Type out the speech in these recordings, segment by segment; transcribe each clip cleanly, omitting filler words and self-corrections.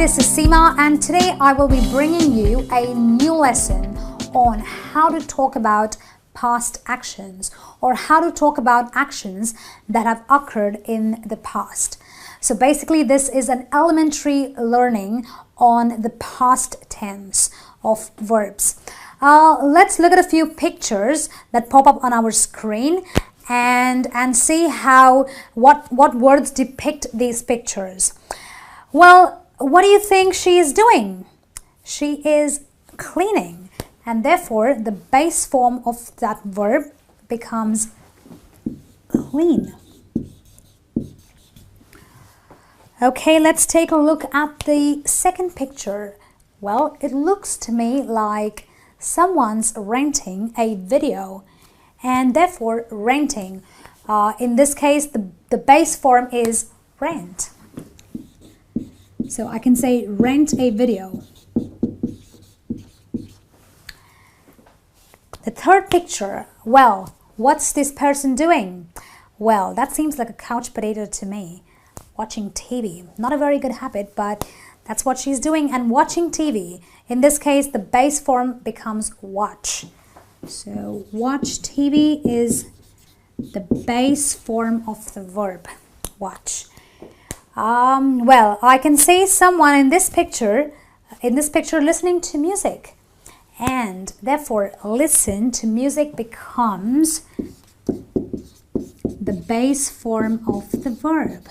this is Seema, and today I will be bringing you a new lesson on how to talk about past actions, or how to talk about actions that have occurred in the past. So basically this is an elementary learning on the past tense of verbs. Let's look at a few pictures that pop up on our screen and see how what words depict these pictures. Well, what do you think she is doing? She is cleaning, and therefore the base form of that verb becomes clean. Okay, let's take a look at the second picture. Well, it looks to me like someone's renting a video, and therefore renting. In this case, the base form is rent. So I can say rent a video. The third picture, well, what's this person doing? Well, that seems like a couch potato to me. Watching TV. Not a very good habit, but that's what she's doing, and watching TV. In this case, the base form becomes watch. So watch TV is the base form of the verb watch. Well, I can see someone in this picture listening to music, and therefore listen to music becomes the base form of the verb.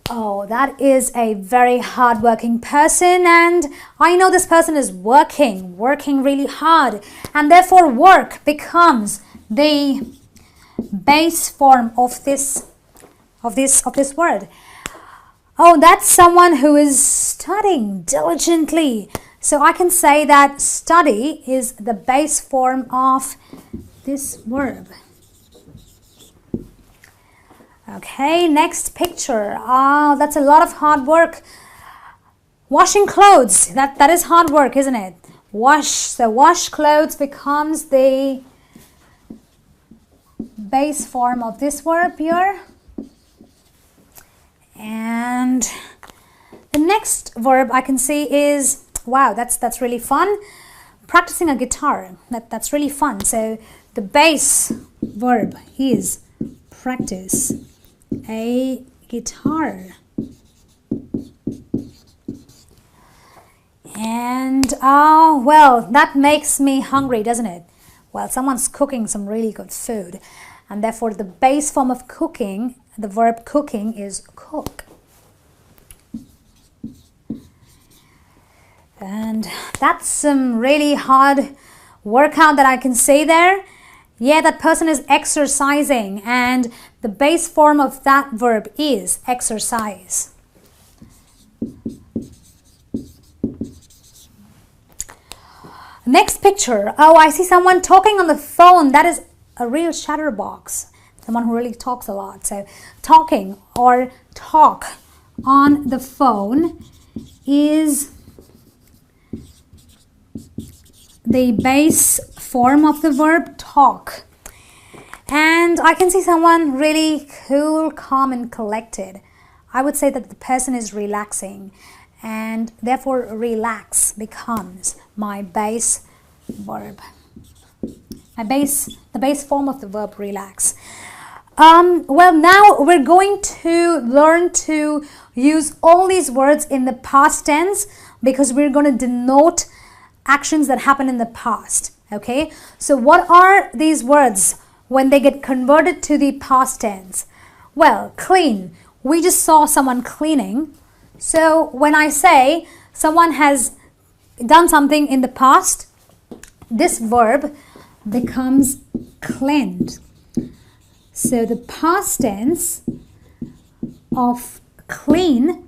Oh, that is a very hard-working person, and I know this person is working really hard, and therefore work becomes the base form of this word. Oh, that's someone who is studying diligently. So I can say that study is the base form of this verb. Okay, next picture. Oh, that's a lot of hard work. Washing clothes. That is hard work, isn't it? Wash. So wash clothes becomes the base form of this verb here. And the next verb I can see is, wow, that's really fun. Practicing a guitar. That's really fun. So the base verb is practice a guitar. And well, that makes me hungry, doesn't it? Well, someone's cooking some really good food, and therefore the base form of cooking, the verb cooking, is cook. And that's some really hard workout that I can see there. Yeah, that person is exercising, and the base form of that verb is exercise. Next picture. Oh, I see someone talking on the phone. That is a real chatterbox. Someone who really talks a lot. So talking or talk on the phone is the base form of the verb talk. And I can see someone really cool, calm, and collected. I would say that the person is relaxing, and therefore relax becomes my base verb. The base form of the verb relax. Well, now we're going to learn to use all these words in the past tense, because we're going to denote actions that happen in the past. Okay, so what are these words when they get converted to the past tense? Well, clean. We just saw someone cleaning. So when I say someone has done something in the past, this verb becomes cleaned. So the past tense of clean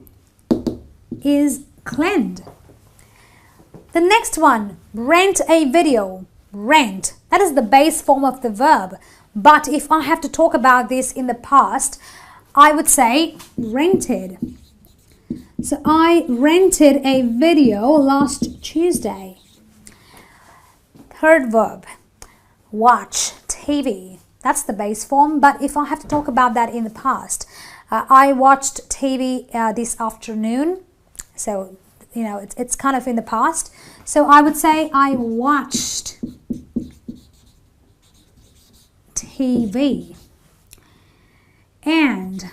is cleaned. The next one, rent a video. Rent, that is the base form of the verb. But if I have to talk about this in the past, I would say rented. So I rented a video last Tuesday. Third verb, watch TV. That's the base form, but if I have to talk about that in the past, I watched TV this afternoon. So, you know, it's kind of in the past. So I would say I watched TV. And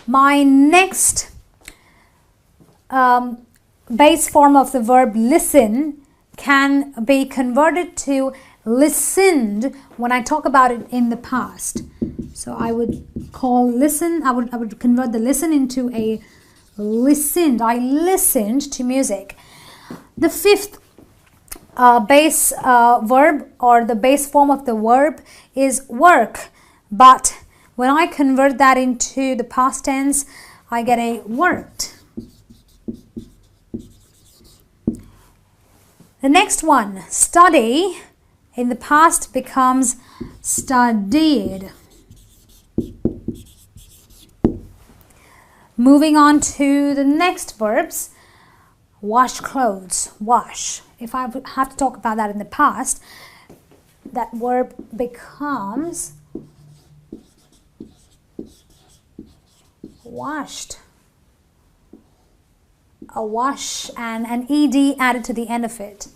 my next base form of the verb listen can be converted to listened when I talk about it in the past. So I would call listen, I would convert the listen into a listened. I listened to music. The fifth base verb, or the base form of the verb, is work. But when I convert that into the past tense, I get a worked. The next one, study, in the past becomes studied. Moving on to the next verbs, wash clothes, wash. If I have to talk about that in the past, that verb becomes washed. A wash and an ed added to the end of it.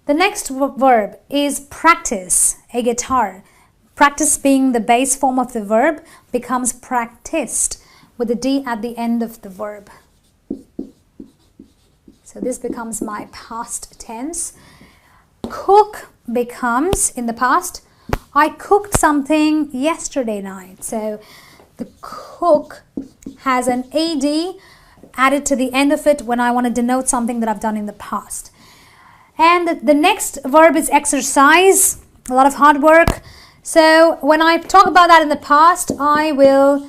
The next verb is practice, a guitar. Practice being the base form of the verb becomes practiced with a d at the end of the verb. So this becomes my past tense. Cook becomes, in the past, I cooked something yesterday night. So the cook has an ad added to the end of it when I want to denote something that I've done in the past. And the next verb is exercise, a lot of hard work. So when I talk about that in the past, I will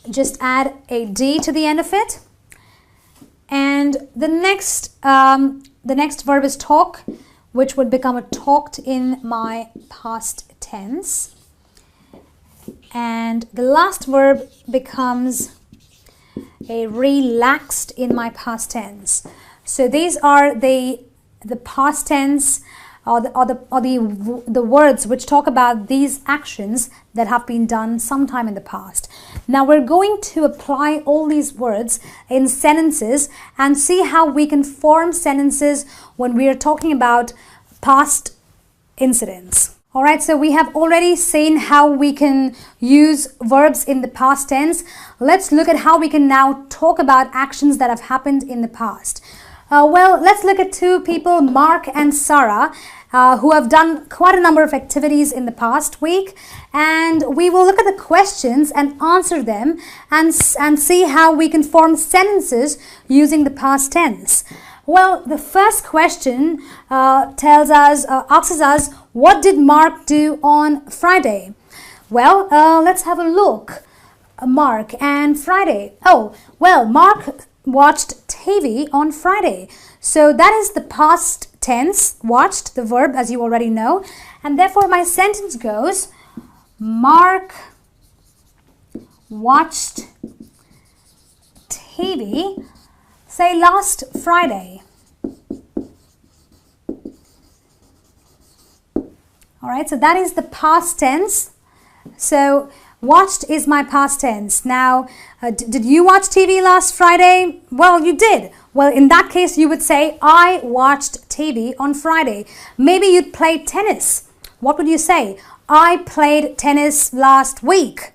just add a d to the end of it. And the next verb is talk, which would become a talked in my past tense. And the last verb becomes a relaxed in my past tense. So these are the past tense or the words which talk about these actions that have been done sometime in the past. Now we're going to apply all these words in sentences and see how we can form sentences when we are talking about past incidents. Alright, so we have already seen how we can use verbs in the past tense. Let's look at how we can now talk about actions that have happened in the past. Well, let's look at two people, Mark and Sarah, who have done quite a number of activities in the past week. And we will look at the questions and answer them and see how we can form sentences using the past tense. Well, the first question asks us, what did Mark do on Friday? Well, let's have a look. Mark and Friday. Oh, well, Mark watched TV on Friday. So that is the past tense, watched, the verb, as you already know. And therefore, my sentence goes, Mark watched TV, say, last Friday. All right, so that is the past tense. So watched is my past tense. Now, did you watch TV last Friday? Well, you did. Well, in that case, you would say, I watched TV on Friday. Maybe you'd play tennis. What would you say? I played tennis last week.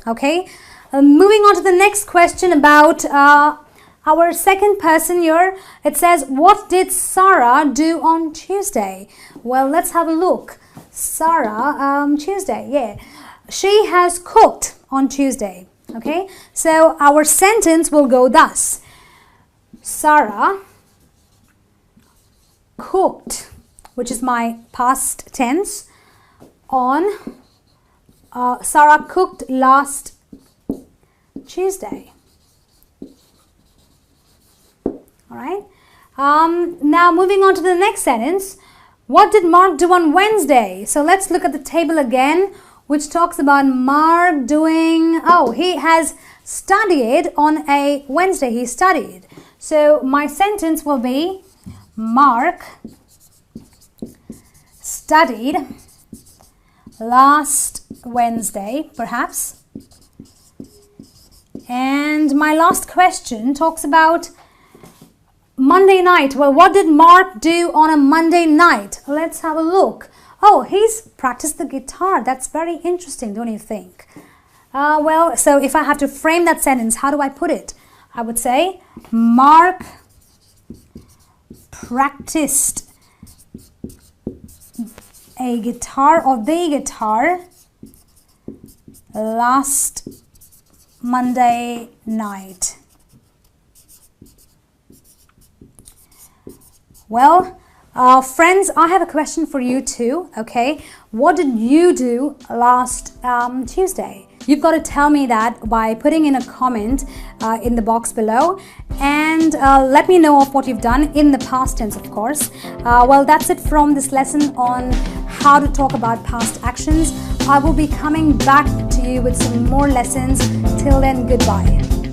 Okay, moving on to the next question about our second person here. It says, what did Sarah do on Tuesday? Well, let's have a look. Sarah, Tuesday, yeah. She has cooked on Tuesday. Okay, so our sentence will go thus. Sarah cooked, which is my past tense, on Sarah cooked last Tuesday. All right. Now moving on to the next sentence. What did Mark do on Wednesday? So let's look at the table again, which talks about Mark doing, he has studied on a Wednesday. He studied. So my sentence will be, Mark studied last Wednesday, perhaps. And my last question talks about Monday night. Well, what did Mark do on a Monday night? Let's have a look. Oh, he's practiced the guitar. That's very interesting, don't you think? Well, so if I have to frame that sentence, how do I put it? I would say Mark practiced a guitar or the guitar last Monday night. Well, friends, I have a question for you too, okay? What did you do last Tuesday? You've got to tell me that by putting in a comment in the box below, and let me know of what you've done in the past tense, of course. Well, that's it from this lesson on how to talk about past actions. I will be coming back to you with some more lessons. Till then, goodbye.